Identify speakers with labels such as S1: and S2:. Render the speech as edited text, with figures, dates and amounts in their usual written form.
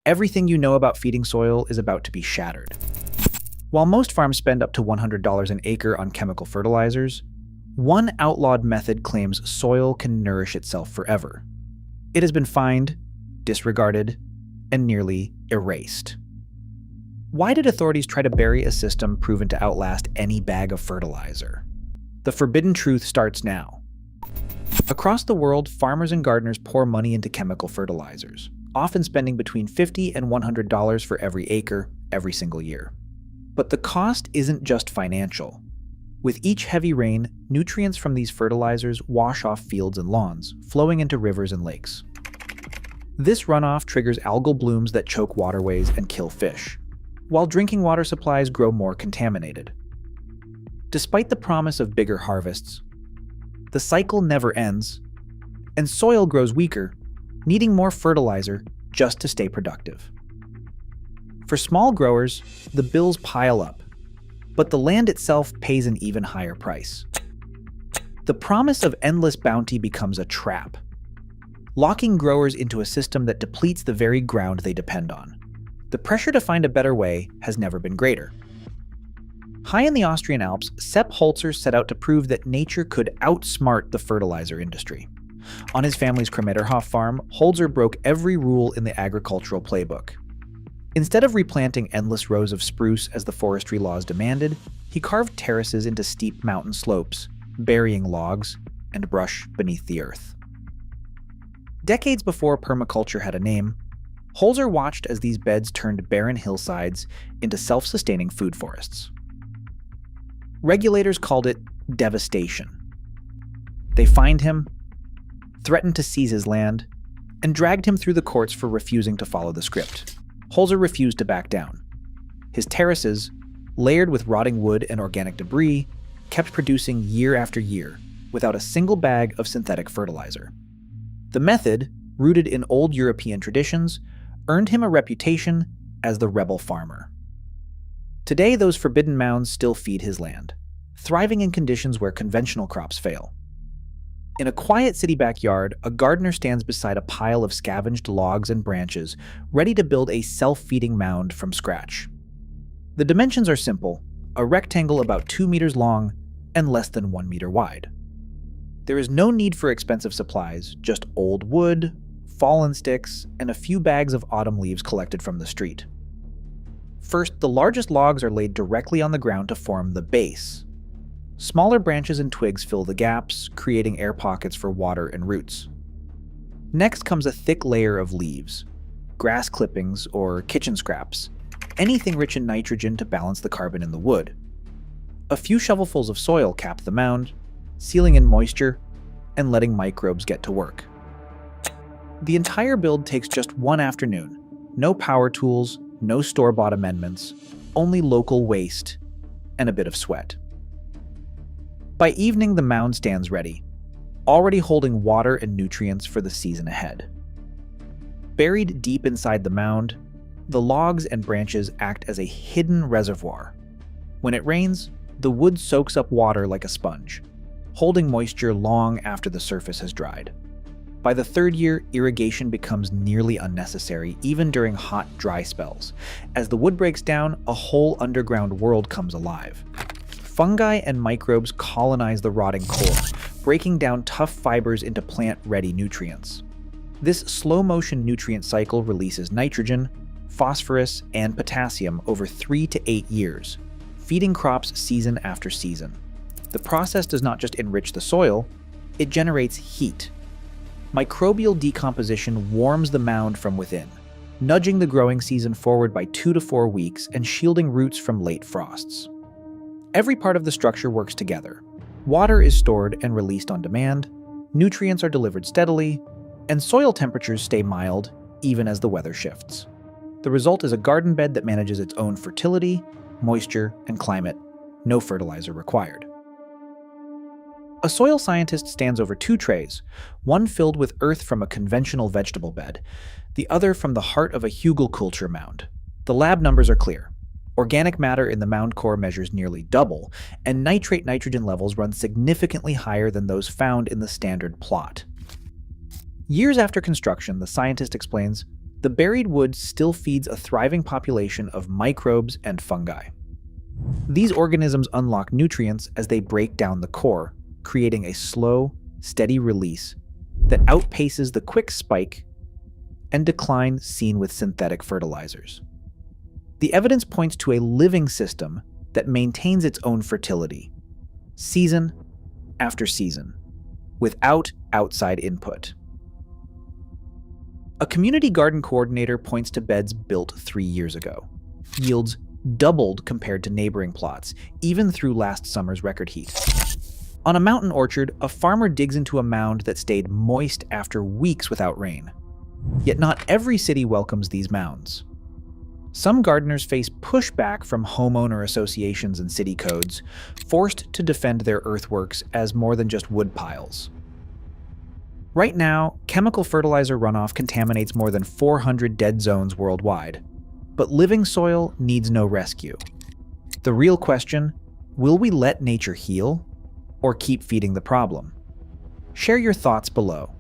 S1: Everything you know about feeding soil is about to be shattered. While most farms spend up to $100 an acre on chemical fertilizers, one outlawed method claims soil can nourish itself forever. It has been fined, disregarded, and nearly erased. Why did authorities try to bury a system proven to outlast any bag of fertilizer? The forbidden truth starts now. Across the world, farmers and gardeners pour money into chemical fertilizers, often spending between $50 and $100 for every acre every single year. But the cost isn't just financial. With each heavy rain, nutrients from these fertilizers wash off fields and lawns, flowing into rivers and lakes. This runoff triggers algal blooms that choke waterways and kill fish, while drinking water supplies grow more contaminated. Despite the promise of bigger harvests, the cycle never ends, and soil grows weaker, needing more fertilizer just to stay productive. For small growers, the bills pile up, but the land itself pays an even higher price. The promise of endless bounty becomes a trap, locking growers into a system that depletes the very ground they depend on. The pressure to find a better way has never been greater. High in the Austrian Alps, Sepp Holzer set out to prove that nature could outsmart the fertilizer industry. On his family's Kremeterhof farm, Holzer broke every rule in the agricultural playbook. Instead of replanting endless rows of spruce as the forestry laws demanded, he carved terraces into steep mountain slopes, burying logs and brush beneath the earth. Decades before permaculture had a name, Holzer watched as these beds turned barren hillsides into self-sustaining food forests. Regulators called it devastation. They fined him, threatened to seize his land, and dragged him through the courts for refusing to follow the script. Holzer refused to back down. His terraces, layered with rotting wood and organic debris, kept producing year after year without a single bag of synthetic fertilizer. The method, rooted in old European traditions, earned him a reputation as the rebel farmer. Today, those forbidden mounds still feed his land, thriving in conditions where conventional crops fail. In a quiet city backyard, a gardener stands beside a pile of scavenged logs and branches, ready to build a self-feeding mound from scratch. The dimensions are simple, a rectangle about 2 meters long and less than 1 meter wide. There is no need for expensive supplies, just old wood, fallen sticks, and a few bags of autumn leaves collected from the street. First, the largest logs are laid directly on the ground to form the base. Smaller branches and twigs fill the gaps, creating air pockets for water and roots. Next comes a thick layer of leaves, grass clippings, or kitchen scraps, anything rich in nitrogen to balance the carbon in the wood. A few shovelfuls of soil cap the mound, sealing in moisture and letting microbes get to work. The entire build takes just one afternoon. No power tools, no store-bought amendments, only local waste and a bit of sweat. By evening, the mound stands ready, already holding water and nutrients for the season ahead. Buried deep inside the mound, the logs and branches act as a hidden reservoir. When it rains, the wood soaks up water like a sponge, holding moisture long after the surface has dried. By the third year, irrigation becomes nearly unnecessary, even during hot, dry spells. As the wood breaks down, a whole underground world comes alive. Fungi and microbes colonize the rotting core, breaking down tough fibers into plant-ready nutrients. This slow-motion nutrient cycle releases nitrogen, phosphorus, and potassium over 3 to 8 years, feeding crops season after season. The process does not just enrich the soil, it generates heat. Microbial decomposition warms the mound from within, nudging the growing season forward by 2 to 4 weeks and shielding roots from late frosts. Every part of the structure works together. Water is stored and released on demand, nutrients are delivered steadily, and soil temperatures stay mild even as the weather shifts. The result is a garden bed that manages its own fertility, moisture, and climate, no fertilizer required. A soil scientist stands over 2 trays, one filled with earth from a conventional vegetable bed, the other from the heart of a hugelkultur mound. The lab numbers are clear. Organic matter in the mound core measures nearly double, and nitrate nitrogen levels run significantly higher than those found in the standard plot. Years after construction, the scientist explains, the buried wood still feeds a thriving population of microbes and fungi. These organisms unlock nutrients as they break down the core, creating a slow, steady release that outpaces the quick spike and decline seen with synthetic fertilizers. The evidence points to a living system that maintains its own fertility, season after season, without outside input. A community garden coordinator points to beds built 3 years ago. Yields doubled compared to neighboring plots, even through last summer's record heat. On a mountain orchard, a farmer digs into a mound that stayed moist after weeks without rain. Yet not every city welcomes these mounds. Some gardeners face pushback from homeowner associations and city codes, forced to defend their earthworks as more than just wood piles. Right now, chemical fertilizer runoff contaminates more than 400 dead zones worldwide, but living soil needs no rescue. The real question, will we let nature heal, or keep feeding the problem? Share your thoughts below.